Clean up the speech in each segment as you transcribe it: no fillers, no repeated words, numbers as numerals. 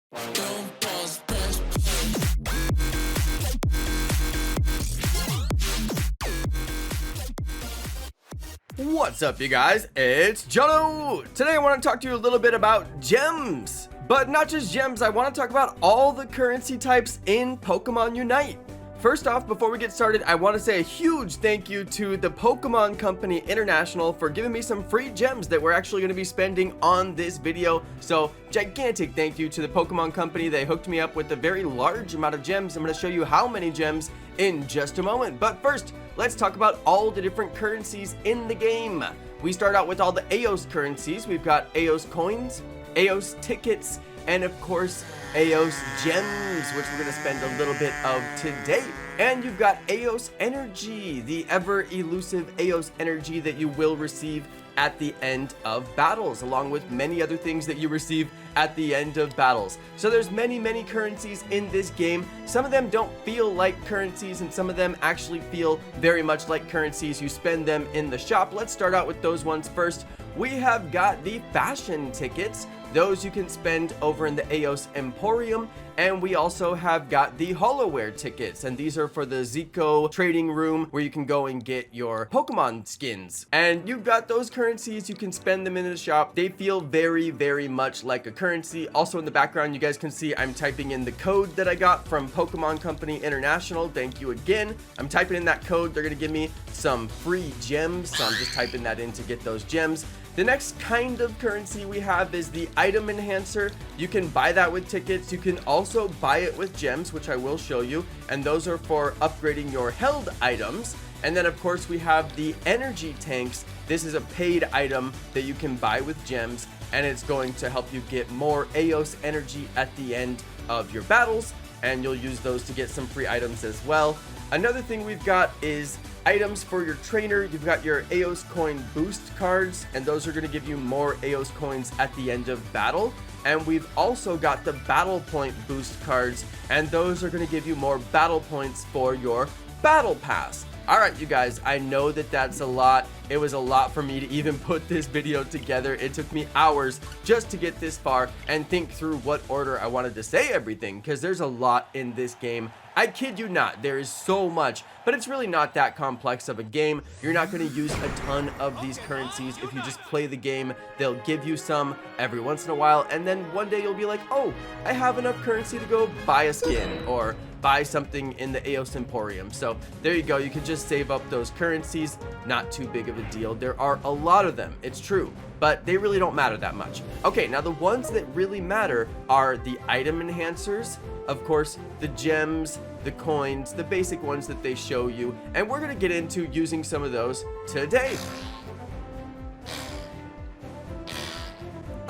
What's up, you guys? It's Jono! Today I want to talk to you a little bit about gems. But not just gems, I want to talk about all the currency types in Pokemon Unite. First off, before we get started, I want to say a huge thank you to the Pokemon Company International for giving me some free gems that we're actually going to be spending on this video. So, gigantic thank you to the Pokemon Company. They hooked me up with a very large amount of gems. I'm going to show you how many gems in just a moment. But first, let's talk about all the different currencies in the game. We start out with all the Aeos currencies. We've got Aeos Coins, Aeos Tickets, and of course, Aeos Gems, which we're going to spend a little bit of today. And you've got Aeos Energy, the ever elusive Aeos Energy that you will receive at the end of battles, along with many other things that you receive at the end of battles. So there's many currencies in this game. Some of them don't feel like currencies, and some of them actually feel very much like currencies. You spend them in the shop. Let's start out with those ones first. We have got the fashion tickets. Those you can spend over in the Aeos Emporium, and we also have got the Holoware tickets, and these are for the Zirco Trading Room where you can go and get your Pokemon skins. And you've got those currencies, you can spend them in the shop. They feel very much like a currency. Also in the background, you guys can see I'm typing in the code that I got from Pokemon Company International. Thank you again. I'm typing in that code. They're gonna give me some free gems, so I'm just typing that in to get those gems. The next kind of currency we have is the item enhancer. You can buy that with tickets. You can also buy it with gems, which I will show you. And those are for upgrading your held items. And then of course we have the energy tanks. This is a paid item that you can buy with gems, and it's going to help you get more Aeos energy at the end of your battles. And you'll use those to get some free items as well. Another thing we've got is items for your trainer. You've got your Aeos coin boost cards, and those are going to give you more Aeos coins at the end of battle. And we've also got the battle point boost cards, and those are going to give you more battle points for your battle pass. All right, you guys, I know that that's a lot. It was a lot for me to even put this video together. It took me hours just to get this far and think through what order I wanted to say everything, because there's a lot in this game. I kid you not, there is so much, but it's really not that complex of a game. You're not going to use a ton of these currencies if you just play the game. They'll give you some every once in a while, and then one day you'll be like, oh, I have enough currency to go buy a skin or buy something in the Aeos Emporium. So there you go, you can just save up those currencies. Not too big of a deal. There are a lot of them, it's true, but they really don't matter that much. Okay, now the ones that really matter are the item enhancers, of course, the gems, the coins, the basic ones that they show you, and we're going to get into using some of those today.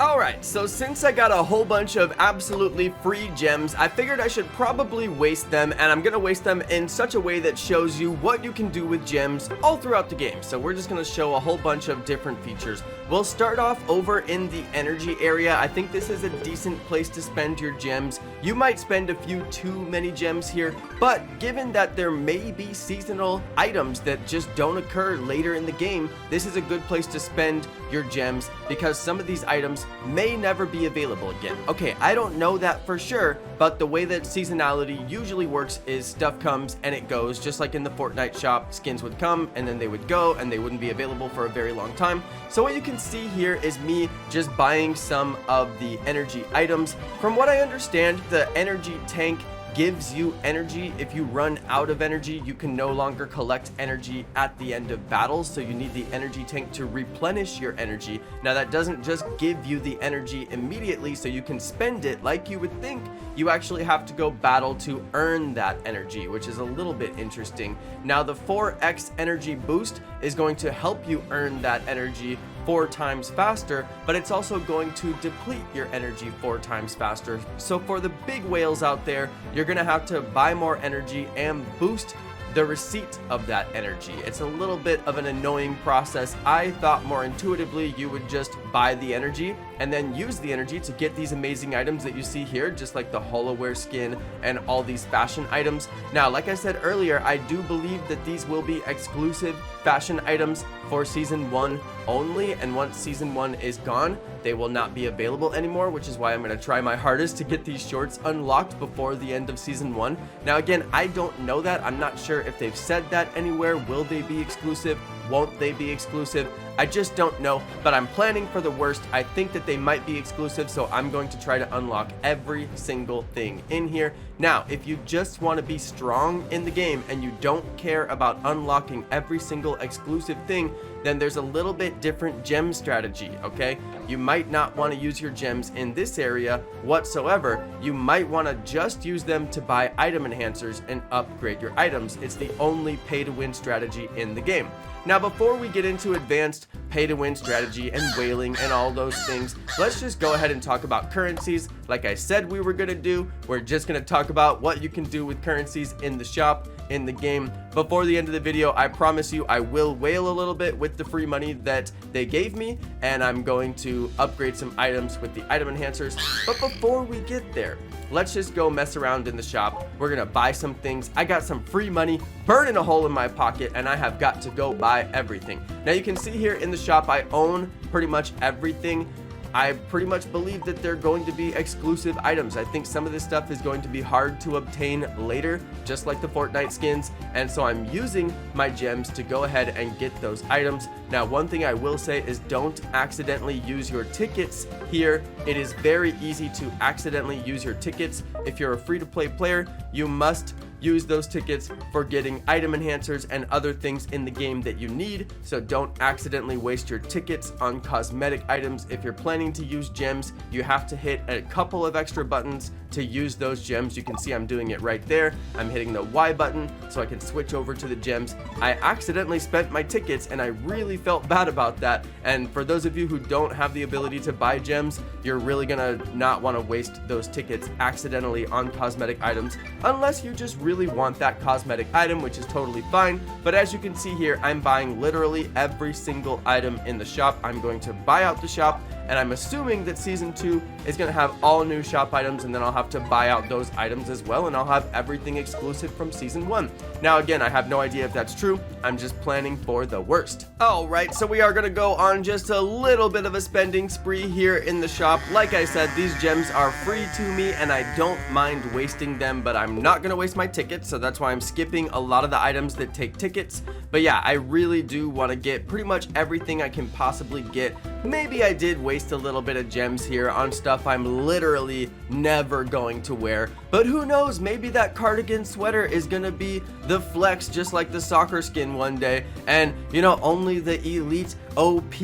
Alright, so since I got a whole bunch of absolutely free gems, I figured I should probably waste them, and I'm gonna waste them in such a way that shows you what you can do with gems all throughout the game. So we're just gonna show a whole bunch of different features. We'll start off over in the energy area. I think this is a decent place to spend your gems. You might spend a few too many gems here, but given that there may be seasonal items that just don't occur later in the game, this is a good place to spend your gems because some of these items may never be available again. Okay, I don't know that for sure, but the way that seasonality usually works is stuff comes and it goes, just like in the Fortnite shop. Skins would come and then they would go and they wouldn't be available for a very long time. So what you can see here is me just buying some of the energy items. From what I understand, the energy tank gives you energy. If you run out of energy, you can no longer collect energy at the end of battles, so you need the energy tank to replenish your energy. Now that doesn't just give you the energy immediately so you can spend it like you would think. You actually have to go battle to earn that energy, which is a little bit interesting. Now the 4x energy boost is going to help you earn that energy 4 times faster, but it's also going to deplete your energy 4 times faster. So for the big whales out there, you're gonna have to buy more energy and boost the receipt of that energy. It's a little bit of an annoying process. I thought more intuitively you would just buy the energy and then use the energy to get these amazing items that you see here, just like the HoloWare skin and all these fashion items. Now, like I said earlier, I do believe that these will be exclusive fashion items for season 1 only, and once season 1 is gone, they will not be available anymore, which is why I'm going to try my hardest to get these shorts unlocked before the end of season 1. Now again, I don't know that. I'm not sure if they've said that anywhere. Will they be exclusive? Won't they be exclusive? I just don't know, but I'm planning for the worst. I think that they might be exclusive, so I'm going to try to unlock every single thing in here. Now, if you just want to be strong in the game and you don't care about unlocking every single exclusive thing, then there's a little bit different gem strategy, okay? You might not want to use your gems in this area whatsoever. You might want to just use them to buy item enhancers and upgrade your items. It's the only pay-to-win strategy in the game. Now, before we get into advanced pay-to-win strategy and whaling and all those things, let's just go ahead and talk about currencies. Like I said we were going to do, we're just going to talk about what you can do with currencies in the shop, in the game. Before the end of the video, I promise you I will whale a little bit with the free money that they gave me, and I'm going to upgrade some items with the item enhancers. But before we get there, let's just go mess around in the shop. We're gonna buy some things. I got some free money burning a hole in my pocket, and I have got to go buy everything. Now you can see here in the shop I own pretty much everything. I pretty much believe that they're going to be exclusive items. I think some of this stuff is going to be hard to obtain later, just like the Fortnite skins, and so I'm using my gems to go ahead and get those items. Now, one thing I will say is don't accidentally use your tickets here. It is very easy to accidentally use your tickets. If you're a free-to-play player, you must use those tickets for getting item enhancers and other things in the game that you need, so don't accidentally waste your tickets on cosmetic items. If you're planning to use gems, you have to hit a couple of extra buttons to use those gems. You can see I'm doing it right there. I'm hitting the Y button so I can switch over to the gems. I accidentally spent my tickets and I really felt bad about that, and for those of you who don't have the ability to buy gems, you're really gonna not want to waste those tickets accidentally on cosmetic items unless you just really want that cosmetic item, which is totally fine. But as you can see here, I'm buying literally every single item in the shop. I'm going to buy out the shop, and I'm assuming that season 2 is going to have all new shop items, and then I'll have to buy out those items as well, and I'll have everything exclusive from season 1. Now again, I have no idea if that's true. I'm just planning for the worst. Alright, so we are going to go on just a little bit of a spending spree here in the shop. Like I said, these gems are free to me and I don't mind wasting them, but I'm not going to waste my tickets, so that's why I'm skipping a lot of the items that take tickets. But yeah, I really do want to get pretty much everything I can possibly get. Maybe I did waste a little bit of gems here on stuff I'm literally never going to wear, but who knows, maybe that cardigan sweater is gonna be the flex just like the soccer skin one day, and you know, only the elite OP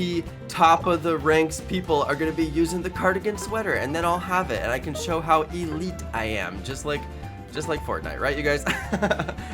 top of the ranks people are gonna be using the cardigan sweater, and then I'll have it and I can show how elite I am, just like Fortnite, right, you guys?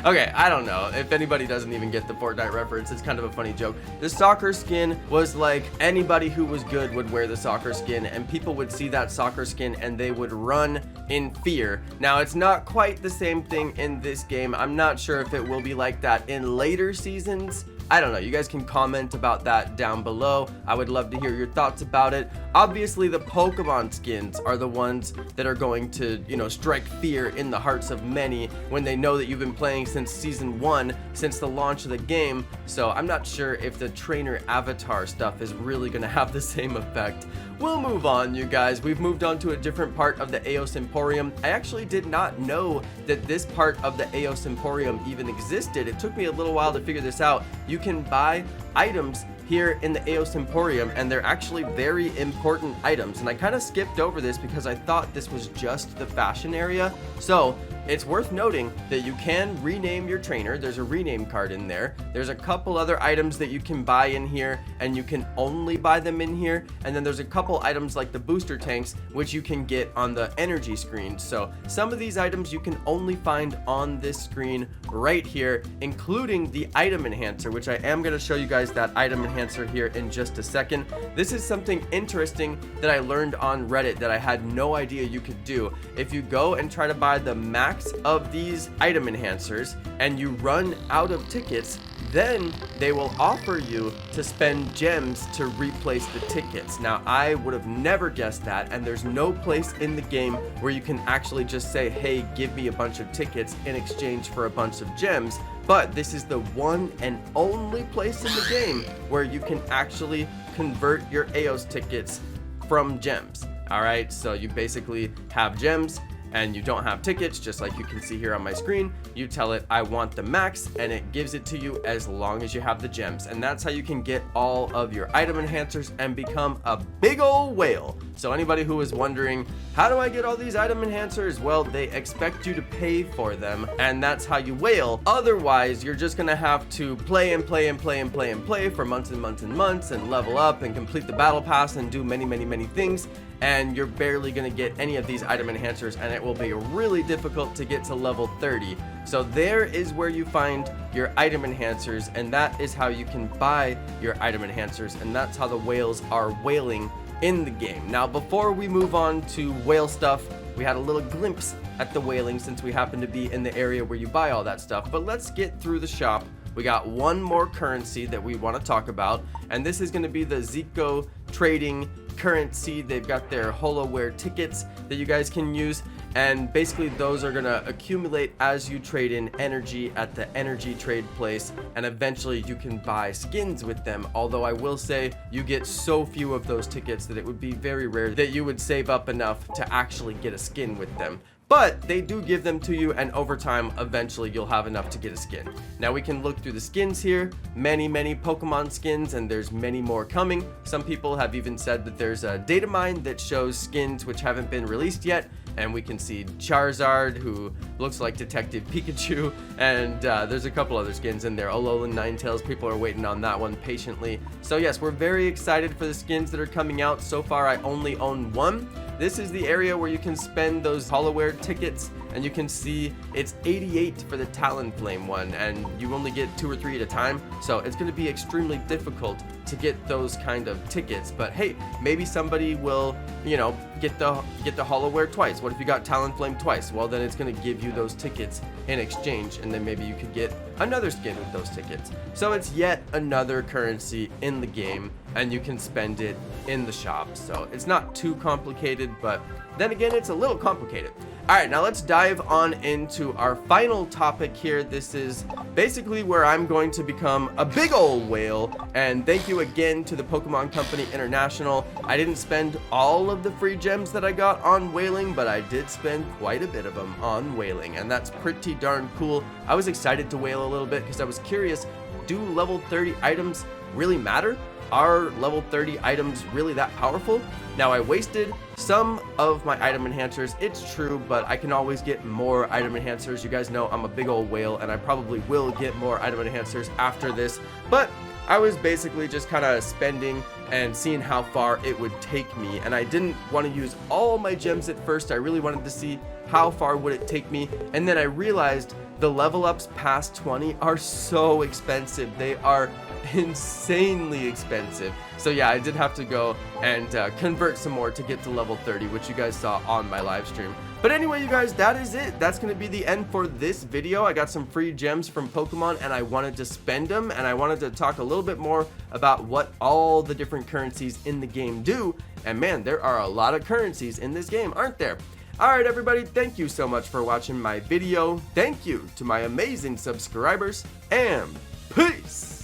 Okay, I don't know if anybody doesn't even get the Fortnite reference. It's kind of a funny joke. The soccer skin was like anybody who was good would wear the soccer skin, and people would see that soccer skin and they would run in fear. Now, it's not quite the same thing in this game. I'm not sure if it will be like that in later seasons. I don't know. You guys can comment about that down below. I would love to hear your thoughts about it. Obviously, the Pokemon skins are the ones that are going to, you know, strike fear in the hearts of many when they know that you've been playing since season 1, since the launch of the game. So I'm not sure if the trainer avatar stuff is really going to have the same effect. We'll move on, you guys. We've moved on to a different part of the Aeos Emporium. I actually did not know that this part of the Aeos Emporium even existed. It took me a little while to figure this out. You can buy items here in the Aeos Emporium, and they're actually very important items, and I kind of skipped over this because I thought this was just the fashion area. So it's worth noting that you can rename your trainer. There's a rename card in there. There's a couple other items that you can buy in here, and you can only buy them in here. And then there's a couple items like the booster tanks, which you can get on the energy screen. So some of these items you can only find on this screen right here, including the item enhancer, which I am going to show you guys that item enhancer here in just a second. This is something interesting that I learned on Reddit that I had no idea you could do. If you go and try to buy the max of these item enhancers and you run out of tickets, then they will offer you to spend gems to replace the tickets. Now, I would have never guessed that, and there's no place in the game where you can actually just say, hey, give me a bunch of tickets in exchange for a bunch of gems. But this is the one and only place in the game where you can actually convert your Aeos tickets from gems. All right, so you basically have gems and you don't have tickets, just like you can see here on my screen. You tell it, I want the max, and it gives it to you as long as you have the gems. And that's how you can get all of your item enhancers and become a big old whale. So anybody who is wondering, how do I get all these item enhancers? Well, they expect you to pay for them, and that's how you whale. Otherwise, you're just gonna have to play and play and play and play and play for months and months and months, and level up and complete the battle pass and do many, many, many things. And you're barely gonna get any of these item enhancers, and it will be really difficult to get to level 30. So there is where you find your item enhancers, and that is how you can buy your item enhancers, and that's how the whales are whaling in the game. Now, before we move on to whale stuff, we had a little glimpse at the whaling since we happen to be in the area where you buy all that stuff. But let's get through the shop. We got one more currency that we want to talk about, and this is going to be the Zirco Trading Currency. They've got their holoware tickets that you guys can use, and basically those are gonna accumulate as you trade in energy at the energy trade place, and eventually you can buy skins with them. Although I will say you get so few of those tickets that it would be very rare that you would save up enough to actually get a skin with them. But they do give them to you, and over time, eventually you'll have enough to get a skin. Now we can look through the skins here, many Pokemon skins, and there's many more coming. Some people have even said that there's a data mine that shows skins which haven't been released yet, and we can see Charizard, who looks like Detective Pikachu, and there's a couple other skins in there. Alolan Ninetales, people are waiting on that one patiently. So yes, we're very excited for the skins that are coming out. So far, I only own one. This is the area where you can spend those holoware tickets, and you can see it's 88 for the Talonflame one, and you only get 2 or 3 at a time, so it's going to be extremely difficult to get those kind of tickets. But hey, maybe somebody will, you know, get the holoware twice. What if you got Talonflame twice? Well, then it's going to give you those tickets in exchange, and then maybe you could get another skin with those tickets. So it's yet another currency in the game, and you can spend it in the shop. So it's not too complicated, but then again, it's a little complicated. All right, now let's dive on into our final topic here. This is basically where I'm going to become a big old whale, and thank you again to the Pokemon Company International. I didn't spend all of the free gems that I got on whaling, but I did spend quite a bit of them on whaling, and that's pretty darn cool. I was excited to whale a little bit because I was curious, do level 30 items really matter? Are level 30 items really that powerful? Now, I wasted some of my item enhancers, it's true, but I can always get more item enhancers. You guys know I'm a big old whale, and I probably will get more item enhancers after this, but I was basically just kind of spending and seeing how far it would take me, and I didn't want to use all my gems at first. I really wanted to see how far would it take me, and then I realized the level ups past 20 are so expensive. They are insanely expensive. So yeah, I did have to go and convert some more to get to level 30, which you guys saw on my live stream. But anyway, you guys, that is it. That's going to be the end for this video. I got some free gems from Pokemon, and I wanted to spend them, and I wanted to talk a little bit more about what all the different currencies in the game do. And man, there are a lot of currencies in this game, aren't there? Alright everybody, thank you so much for watching my video. Thank you to my amazing subscribers, and peace!